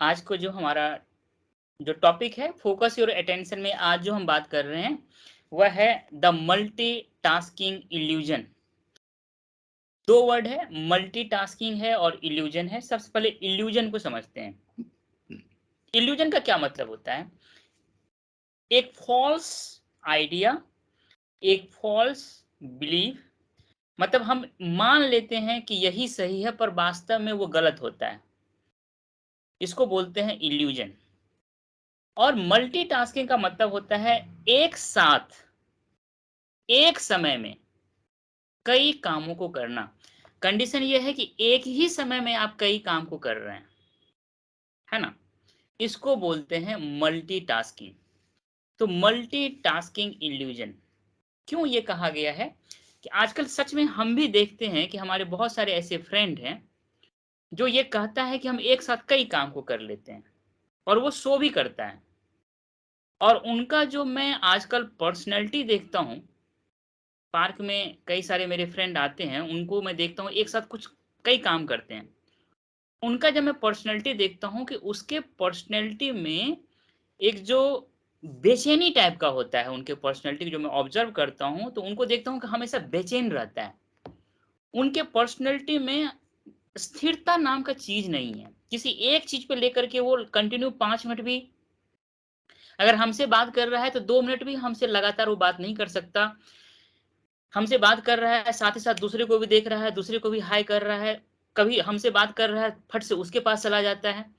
आज को जो हमारा जो टॉपिक है फोकस योर अटेंशन में आज जो हम बात कर रहे हैं वह है द मल्टीटास्किंग इल्यूजन। दो वर्ड है, मल्टीटास्किंग है और इल्यूजन है। सबसे पहले इल्यूजन को समझते हैं। इल्यूजन का क्या मतलब होता है? एक फॉल्स आइडिया, एक फॉल्स बिलीफ, मतलब हम मान लेते हैं कि यही सही है पर वास्तव में वो गलत होता है। इसको बोलते हैं इल्यूजन। और मल्टीटास्किंग का मतलब होता है एक साथ एक समय में कई कामों को करना। कंडीशन ये है कि एक ही समय में आप कई काम को कर रहे हैं, है ना? इसको बोलते हैं मल्टीटास्किंग। तो मल्टीटास्किंग इल्यूजन क्यों ये कहा गया है कि आजकल सच में हम भी देखते हैं कि हमारे बहुत सारे ऐसे फ्रेंड हैं जो ये कहता है कि हम एक साथ कई काम को कर लेते हैं और वो शो भी करता है। और उनका जो मैं आजकल पर्सनैलिटी देखता हूँ, पार्क में कई सारे मेरे फ्रेंड आते हैं, उनको मैं देखता हूँ एक साथ कुछ कई काम करते हैं। उनका जब मैं पर्सनैलिटी देखता हूँ कि उसके पर्सनैलिटी में एक जो बेचैनी टाइप का होता है, उनके पर्सनैलिटी जो मैं ऑब्जर्व करता हूँ, तो उनको देखता हूँ कि हमेशा बेचैन रहता है। उनके पर्सनैलिटी में स्थिरता नाम का चीज़ नहीं है। किसी एक चीज़ पे लेकर के वो कंटिन्यू 5 मिनट भी अगर हमसे बात कर रहा है, तो 2 मिनट भी हमसे लगातार वो बात नहीं कर सकता। हमसे बात कर रहा है, साथ ही साथ दूसरे को भी देख रहा है, दूसरे को भी हाय कर रहा है। कभी हमसे बात कर रहा है, फट से उसके पास चला जाता है।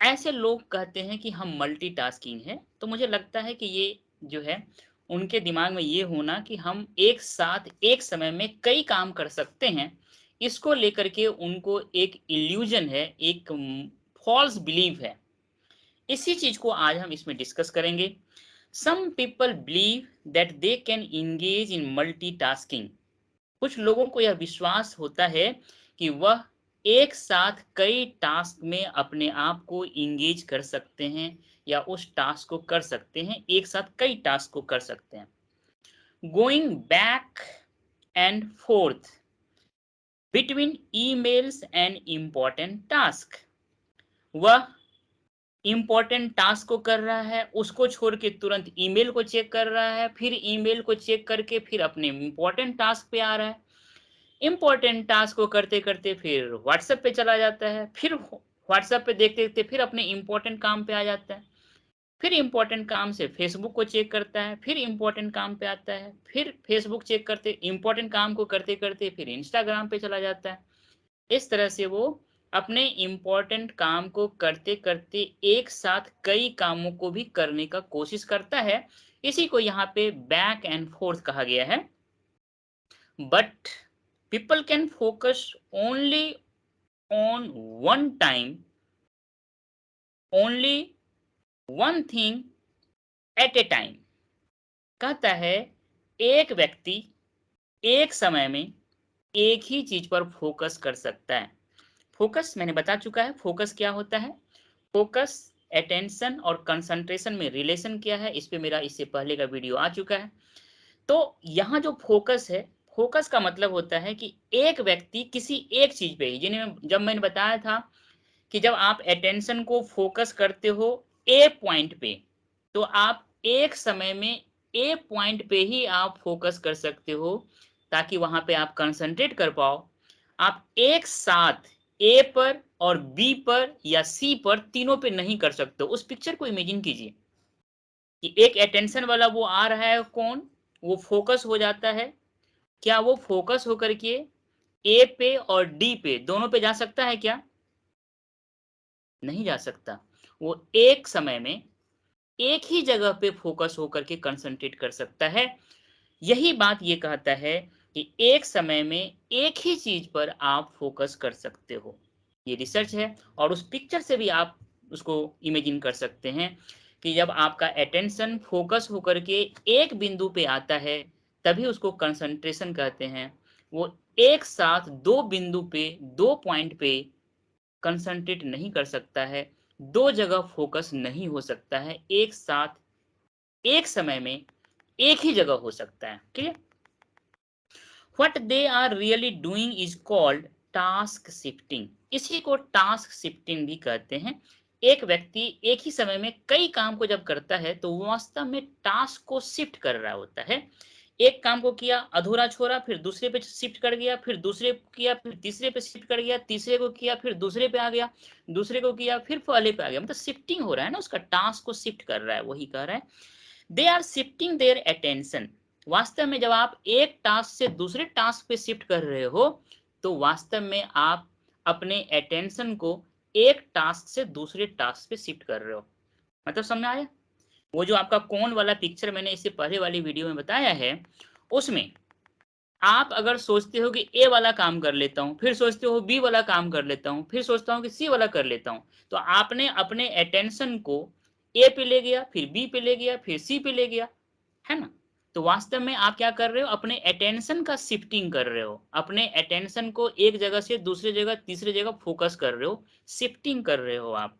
ऐसे लोग कहते हैं कि हम मल्टीटास्किंग हैं, तो मुझे लगता है कि ये जो है, उनके दिमाग में ये होना कि हम एक साथ एक समय में कई काम कर सकते हैं, इसको लेकर के उनको एक इल्यूजन है, एक फॉल्स बिलीव है। इसी चीज़ को आज हम इसमें डिस्कस करेंगे। Some people believe that they can engage in multitasking. कुछ लोगों को यह विश्वास होता है कि वह एक साथ कई टास्क में अपने आप को इंगेज कर सकते हैं या उस टास्क को कर सकते हैं, एक साथ कई टास्क को कर सकते हैं। Going back and fourth between emails and important task. वह इम्पोर्टेंट टास्क को कर रहा है, उसको छोड़ के तुरंत ईमेल को चेक कर रहा है, फिर ईमेल को चेक करके फिर अपने इम्पोर्टेंट टास्क पे आ रहा है। इम्पोर्टेंट टास्क को करते-करते फिर व्हाट्सएप पे चला जाता है, फिर व्हाट्सएप पे देखते-देखते फिर अपने इम्पोर्टेंट काम पे आ जाता है, फिर इम्पोर्टेंट काम से फेसबुक को चेक करता है, फिर इम्पोर्टेंट काम पे आता है, फिर फेसबुक चेक करते इम्पोर्टेंट काम को करते-करते फिर इंस्टाग्राम पे चला जाता है। इस तरह से वो अपने इम्पोर्टेंट काम को करते-करते एक साथ कई कामों को भी करने का कोशिश करता है। इसी को यहाँ पे बैक एंड फोर्थ कहा गया है। But people can focus only on one time, only one thing at a time। कहता है एक व्यक्ति एक समय में एक ही चीज पर फोकस कर सकता है। फोकस मैंने बता चुका है, फोकस क्या होता है। फोकस, अटेंशन और कंसंट्रेशन में रिलेशन क्या है, इस पे मेरा इससे पहले का वीडियो आ चुका है। तो यहाँ जो फोकस है, फोकस का मतलब होता है कि एक व्यक्ति किसी एक चीज पे ही, जिन्हें जब मैंने बताया था कि जब आप अटेंशन को फोकस करते हो ए पॉइंट पे, तो आप एक समय में ए पॉइंट पे ही आप फोकस कर सकते हो, ताकि वहां पे आप कंसंट्रेट कर पाओ। आप एक साथ ए पर और बी पर या सी पर तीनों पे नहीं कर सकते। उस पिक्चर को इमेजिन कीजिए कि एक अटेंशन वाला वो आ रहा है, कौन, वो फोकस हो जाता है। क्या वो फोकस होकर के ए पे और डी पे दोनों पे जा सकता है क्या? नहीं जा सकता। वो एक समय में एक ही जगह पे फोकस होकर के कंसंट्रेट कर सकता है। यही बात ये कहता है कि एक समय में एक ही चीज पर आप फोकस कर सकते हो। ये रिसर्च है और उस पिक्चर से भी आप उसको इमेजिन कर सकते हैं कि जब आपका अटेंशन फोकस होकर के एक बिंदु पे आता है, तभी उसको कंसंट्रेशन कहते हैं। वो एक साथ दो बिंदु पे, दो पॉइंट पे कंसंट्रेट नहीं कर सकता है, दो जगह फोकस नहीं हो सकता है, एक साथ एक समय में एक ही जगह हो सकता है। Clear? What they are really doing is called task shifting. इसी को टास्क शिफ्टिंग भी कहते हैं। एक व्यक्ति एक ही समय में कई काम को जब करता है तो वो वास्तव में टास्क को शिफ्ट कर रहा होता है। एक काम को किया, अधूरा छोड़ा, फिर दूसरे पे शिफ्ट कर गया, फिर दूसरे को किया, फिर तीसरे पे शिफ्ट कर गया, तीसरे को किया, फिर दूसरे पे आ गया, दूसरे को किया, फिर पहले पे आ गया। मतलब शिफ्टिंग हो रहा है ना, उसका टास्क को शिफ्ट कर रहा है, वही कह रहा है। They are shifting their attention. वास्तव में जब आप एक टास्क से दूसरे टास्क पे शिफ्ट कर रहे हो तो वास्तव में आप अपने अटेंशन को एक टास्क से दूसरे टास्क पे शिफ्ट कर रहे हो। मतलब समझ में आया? वो जो आपका कौन वाला पिक्चर मैंने इससे पहले वाली वीडियो में बताया है, उसमें आप अगर सोचते हो कि ए वाला काम कर लेता हूं, फिर सोचते हो बी वाला काम कर लेता हूं, फिर सोचता हूं कि सी वाला कर लेता हूं, तो आपने अपने अटेंशन को ए पे ले गया, फिर बी पे ले गया, फिर सी पे ले गया, है ना? तो वास्तव में आप क्या कर रहे हो? अपने अटेंशन का शिफ्टिंग कर रहे हो। अपने अटेंशन को एक जगह से दूसरी जगह, तीसरी जगह फोकस कर रहे हो, शिफ्टिंग कर रहे हो आप।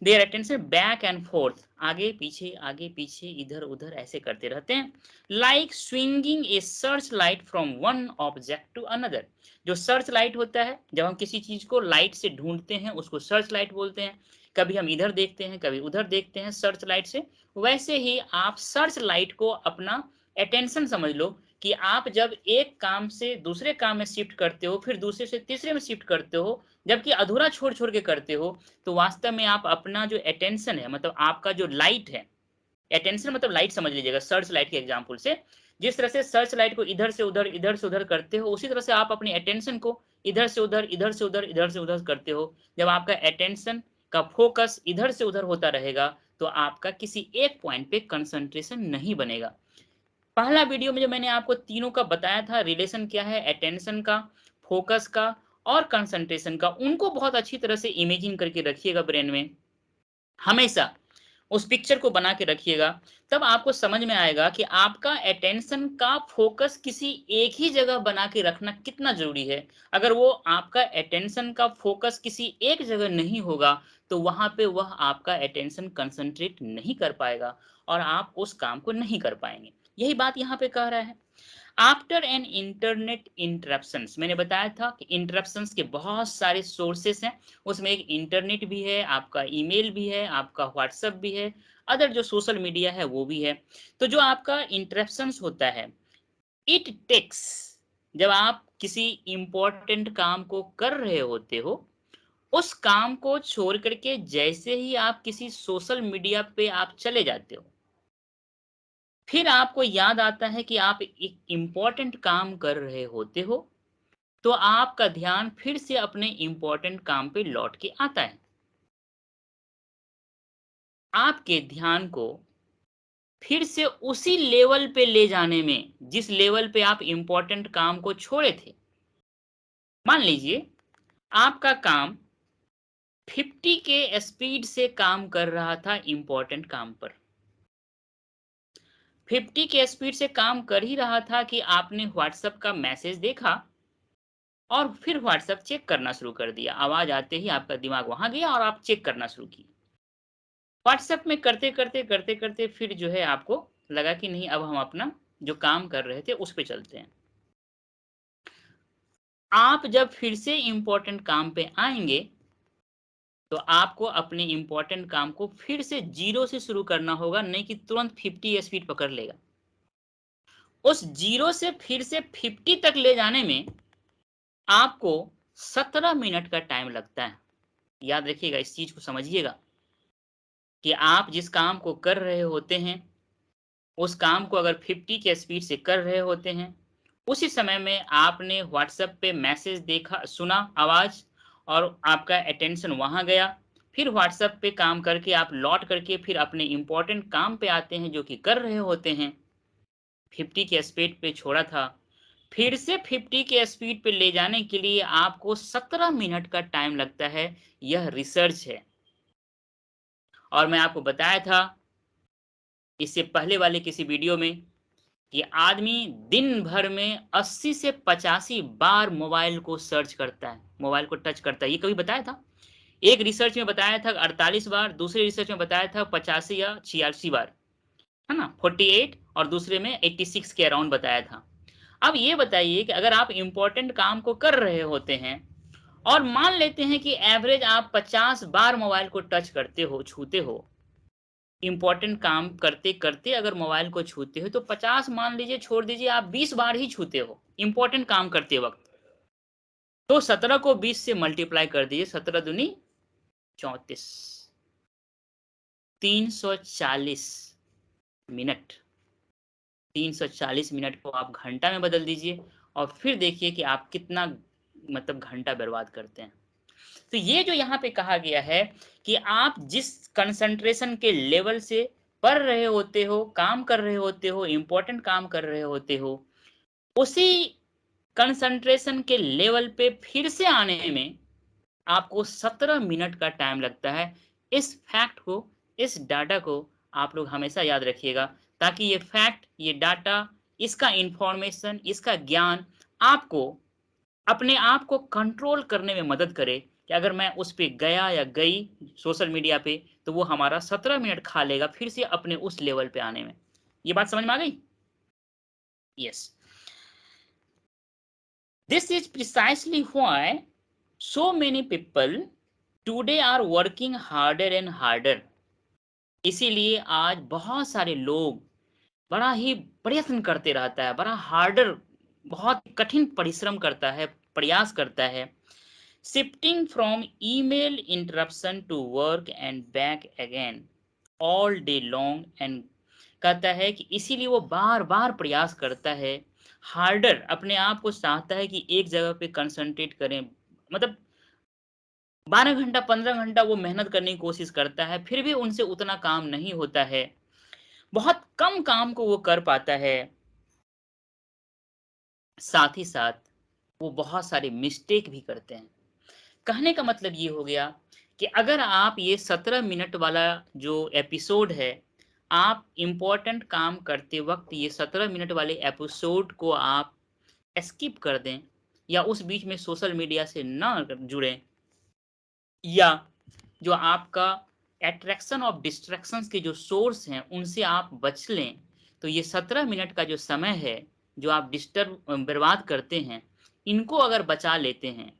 Their attention back and forth, आगे पीछे, इधर उधर ऐसे करते रहते हैं। Like swinging a search light from one object to another. जो सर्च लाइट होता है, जब हम किसी चीज को लाइट से ढूंढते हैं उसको सर्च लाइट बोलते हैं। कभी हम इधर देखते हैं, कभी उधर देखते हैं सर्च लाइट से। वैसे ही आप सर्च लाइट को अपना अटेंशन समझ लो कि आप जब एक काम से दूसरे काम में शिफ्ट करते हो, फिर दूसरे से तीसरे में शिफ्ट करते हो, जबकि अधूरा छोड़ छोड़ के करते हो, तो वास्तव में आप अपना जो अटेंशन है, मतलब आपका जो लाइट है, अटेंशन मतलब लाइट समझ लीजिएगा, सर्च लाइट के एग्जांपल से। जिस तरह से सर्च लाइट को इधर से उधर करते हो, उसी तरह से आप अपनी अटेंशन को इधर से उधर, इधर से उधर, इधर से उधर करते हो। जब आपका अटेंशन का फोकस इधर से उधर होता रहेगा तो आपका किसी एक पॉइंट पे कंसंट्रेशन नहीं बनेगा। पहला वीडियो में जो मैंने आपको तीनों का बताया था, रिलेशन क्या है अटेंशन का, फोकस का और कंसंट्रेशन का, उनको बहुत अच्छी तरह से इमेजिन करके रखिएगा ब्रेन में। हमेशा उस पिक्चर को बना के रखिएगा, तब आपको समझ में आएगा कि आपका अटेंशन का फोकस किसी एक ही जगह बना के रखना कितना जरूरी है। अगर वो आपका अटेंशन का फोकस किसी एक जगह नहीं होगा तो वहां पे वह आपका अटेंशन कंसंट्रेट नहीं कर पाएगा और आप उस काम को नहीं कर पाएंगे। यही बात यहाँ पे कह रहा है। आफ्टर एन इंटरनेट इंटरप्शंस, मैंने बताया था कि इंटरप्शंस के बहुत सारे सोर्सेस हैं। उसमें एक इंटरनेट भी है, आपका ईमेल भी है, आपका व्हाट्सएप भी है, अदर जो सोशल मीडिया है वो भी है। तो जो आपका इंटरप्शंस होता है, इट टेक्स, जब आप किसी इंपॉर्टेंट काम को कर रहे होते हो, उस काम को छोड़ करके जैसे ही आप किसी सोशल मीडिया पे आप चले जाते हो, फिर आपको याद आता है कि आप एक इम्पोर्टेंट काम कर रहे होते हो, तो आपका ध्यान फिर से अपने इम्पोर्टेंट काम पे लौट के आता है। आपके ध्यान को फिर से उसी लेवल पे ले जाने में, जिस लेवल पे आप इम्पोर्टेंट काम को छोड़े थे। मान लीजिए आपका काम 50 के स्पीड से काम कर रहा था इम्पोर्टेंट काम पर। 50 के स्पीड से काम कर ही रहा था कि आपने व्हाट्सएप का मैसेज देखा और फिर व्हाट्सएप चेक करना शुरू कर दिया। आवाज आते ही आपका दिमाग वहां गया और आप चेक करना शुरू किए। व्हाट्सएप में करते करते फिर जो है आपको लगा कि नहीं, अब हम अपना जो काम कर रहे थे उस पे चलते हैं। आप जब फिर से इंपॉर्टेंट काम पे आएंगे तो आपको अपने इंपॉर्टेंट काम को फिर से जीरो से शुरू करना होगा, नहीं कि तुरंत 50 स्पीड पकड़ लेगा। उस जीरो से फिर से 50 तक ले जाने में आपको 17 मिनट का टाइम लगता है। याद रखिएगा, इस चीज को समझिएगा कि आप जिस काम को कर रहे होते हैं, उस काम को अगर 50 के स्पीड से कर रहे होते हैं, उसी समय में आपने व्हाट्सएप पे मैसेज देखा, सुना आवाज, और आपका अटेंशन वहां गया। फिर व्हाट्सएप पे काम करके आप लौट करके फिर अपने इंपॉर्टेंट काम पे आते हैं जो कि कर रहे होते हैं। 50 के स्पीड पे छोड़ा था, फिर से 50 के स्पीड पे ले जाने के लिए आपको 17 मिनट का टाइम लगता है। यह रिसर्च है। और मैं आपको बताया था इससे पहले वाले किसी वीडियो में कि आदमी दिन भर में 80 से 85 बार मोबाइल को सर्च करता है, मोबाइल को टच करता है। ये कभी बताया था? एक रिसर्च में बताया था 48 बार, दूसरे रिसर्च में बताया था 85 या 86 बार, है ना, 48, और दूसरे में 86 के अराउंड बताया था। अब ये बताइए कि अगर आप इंपॉर्टेंट काम को कर रहे होते हैं और मान लेते हैं कि एवरेज आप 50 बार मोबाइल को टच करते हो, छूते हो। इम्पोर्टेंट काम करते-करते अगर मोबाइल को छूते हो तो 50 मान लीजिए, छोड़ दीजिए, आप 20 बार ही छूते हो, इम्पोर्टेंट काम करते वक़्त। तो 17 को 20 से मल्टीप्लाई कर दीजिए, 17 दूनी 34, 340 मिनट। 340 मिनट को आप घंटा में बदल दीजिए और फिर देखिए कि आप कितना मतलब घंटा बर्बाद करते हैं। तो ये जो यहाँ पे कहा गया है कि आप जिस कंसंट्रेशन के लेवल से पढ़ रहे होते हो, काम कर रहे होते हो, इम्पोर्टेंट काम कर रहे होते हो, उसी कंसंट्रेशन के लेवल पे फिर से आने में आपको 17 मिनट का टाइम लगता है। इस फैक्ट को, इस डाटा को आप लोग हमेशा याद रखिएगा, ताकि ये फैक्ट, ये डाटा, इसका इन्फॉर्मेशन, इसका ज्ञान आपको अपने आप को कंट्रोल करने में मदद करे कि अगर मैं उस पे गया या गई सोशल मीडिया पे, तो वो हमारा 17 मिनट खा लेगा फिर से अपने उस लेवल पे आने में। ये बात समझ में आ गई? Yes. This is precisely why so many people today are working harder and harder. इसीलिए आज बहुत सारे लोग बड़ा ही प्रयत्न करते रहता है, बड़ा हार्डर, बहुत कठिन परिश्रम करता है, प्रयास करता है। Shifting from email interruption to work and back again all day long and कहता है कि इसीलिए वो बार-बार प्रयास करता है, हार्डर अपने आप को चाहता है कि एक जगह पे कंसंट्रेट करें। मतलब 12 घंटा, 15 घंटा वो मेहनत करने की कोशिश करता है, फिर भी उनसे उतना काम नहीं होता है। बहुत कम काम को वो कर पाता है। साथ ही साथ वो बहुत सारे मिस्टेक भी करते हैं। कहने का मतलब ये हो गया कि अगर आप ये 17 मिनट वाला जो एपिसोड है, आप इम्पोर्टेंट काम करते वक़्त ये 17 मिनट वाले एपिसोड को आप स्किप कर दें या उस बीच में सोशल मीडिया से ना जुड़ें, या जो आपका अट्रैक्शन ऑफ डिस्ट्रैक्शंस के जो सोर्स हैं, उनसे आप बच लें, तो ये 17 मिनट का जो समय है, जो आप बर्बाद करते हैं, इनको अगर बचा लेते हैं,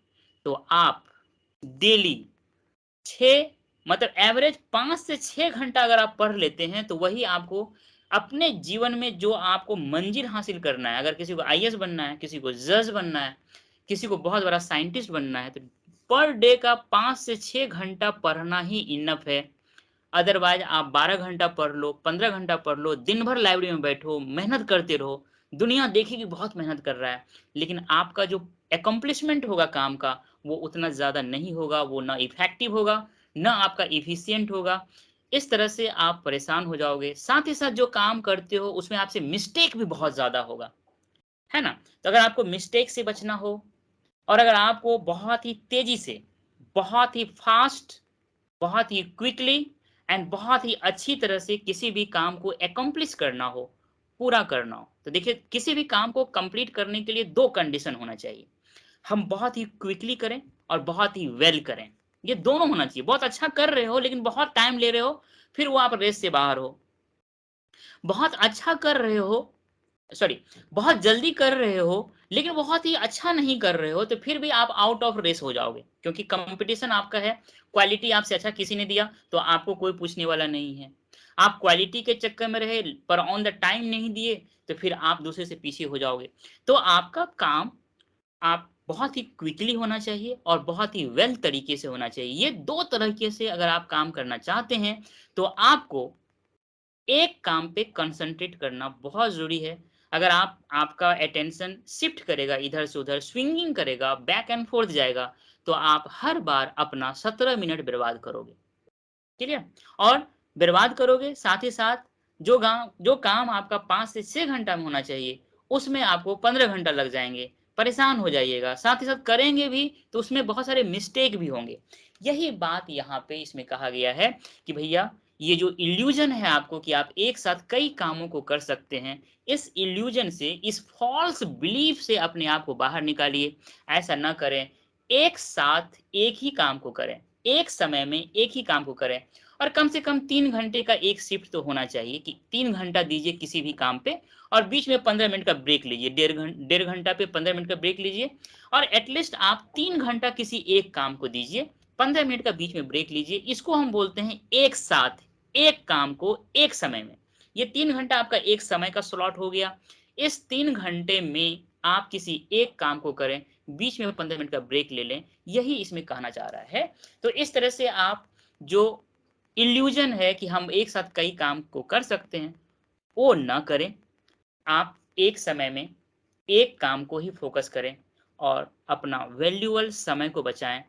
तो आप डेली 6 मतलब एवरेज 5 से 6 घंटा अगर आप पढ़ लेते हैं, तो वही आपको अपने जीवन में जो आपको मंज़िल हासिल करना है, अगर किसी को आईएएस बनना है, किसी को जज बनना है, किसी को बहुत बड़ा साइंटिस्ट बनना है, तो पर डे का 5 से 6 घंटा पढ़ना ही इनफ है। अदरवाइज़ आप 12 घंटा पढ़ लो, 15 घंटा पढ़ लो, दिन भर लाइब्रेरी में बैठो, मेहनत करते रहो। दुनिया देखेगी बहुत मेहनत कर रहा है, लेकिन आपका जो अकम्प्लिशमेंट होगा काम का, वो उतना ज़्यादा नहीं होगा, वो ना इफ़ेक्टिव होगा, ना आपका एफिशिएंट होगा। इस तरह से आप परेशान हो जाओगे। साथ ही साथ जो काम करते हो, उसमें आपसे मिस्टेक भी बहुत ज़्यादा होगा, है ना? तो अगर आपको मिस्टेक से बचना हो और अगर आपको बहुत ही तेज़ी से, बहुत ही फ़ास्ट, बहुत ही क्विकली एंड बहुत ही अच्छी तरह से किसी भी काम को एकम्प्लिश करना हो, पूरा करना हो, तो देखिए किसी भी काम को कंप्लीट करने के लिए 2 कंडीशन होना चाहिए। हम बहुत ही क्विकली करें और बहुत ही वेल करें। ये दोनों होना चाहिए। बहुत अच्छा कर रहे हो लेकिन बहुत टाइम ले रहे हो, फिर वो आप रेस से बाहर हो। बहुत अच्छा कर रहे हो, सॉरी, बहुत जल्दी कर रहे हो, लेकिन बहुत ही अच्छा नहीं कर रहे हो, तो फिर भी आप आउट ऑफ रेस हो जाओगे, क्योंकि कंपटीशन आपका है। क्वालिटी आपसे अच्छा किसी ने दिया, तो आपको कोई पूछने वाला नहीं है। आप क्वालिटी के चक्कर में रहे, पर ऑन द टाइम नहीं दिए, तो फिर आप दूसरे से पीछे हो जाओगे। तो आपका काम आप बहुत ही क्विकली होना चाहिए और बहुत ही वेल तरीके से होना चाहिए। ये 2 तरीके से अगर आप काम करना चाहते हैं, तो आपको एक काम पे कंसंट्रेट करना बहुत ज़रूरी है। अगर आपका अटेंशन शिफ्ट करेगा इधर से उधर, स्विंगिंग करेगा, बैक एंड फ़ोर्थ जाएगा, तो आप हर बार अपना 17 मिनट बर्बाद करोगे। क्लियर? और बर्बाद करोगे, साथ ही साथ जो काम आपका 5 से 6 घंटा में होना चाहिए, उसमें आपको 15 घंटा लग जाएँगे, परेशान हो जाइएगा। साथ ही साथ करेंगे भी, तो उसमें बहुत सारे मिस्टेक भी होंगे। यही बात यहाँ पे इसमें कहा गया है कि भैया, ये जो इल्यूज़न है आपको कि आप एक साथ कई कामों को कर सकते हैं, इस इल्यूज़न से, इस फ़ॉल्स बिलीफ से अपने आप को बाहर निकालिए। ऐसा ना करें, एक साथ एक ही काम को करें। एक समय में एक ही काम को करें और कम से कम 3 घंटे का एक शिफ्ट तो होना चाहिए कि 3 घंटा दीजिए किसी भी काम पे और बीच में 15 मिनट का ब्रेक लीजिए। डेढ़ घंटा पे 15 मिनट का ब्रेक लीजिए और एटलीस्ट आप 3 घंटा किसी एक काम को दीजिए, 15 मिनट का बीच में ब्रेक लीजिए। इसको हम बोलते हैं एक साथ एक काम को एक समय में। ये 3 घंटा आपका एक समय का स्लॉट हो गया। इस 3 घंटे में आप किसी एक काम को करें, बीच में 15 मिनट का ब्रेक ले लें, यही इसमें कहना चाह रहा है। तो इस तरह से आप जो इल्यूजन है कि हम एक साथ कई काम को कर सकते हैं, वो ना करें। आप एक समय में एक काम को ही फोकस करें और अपना वैल्यूएबल समय को बचाएं।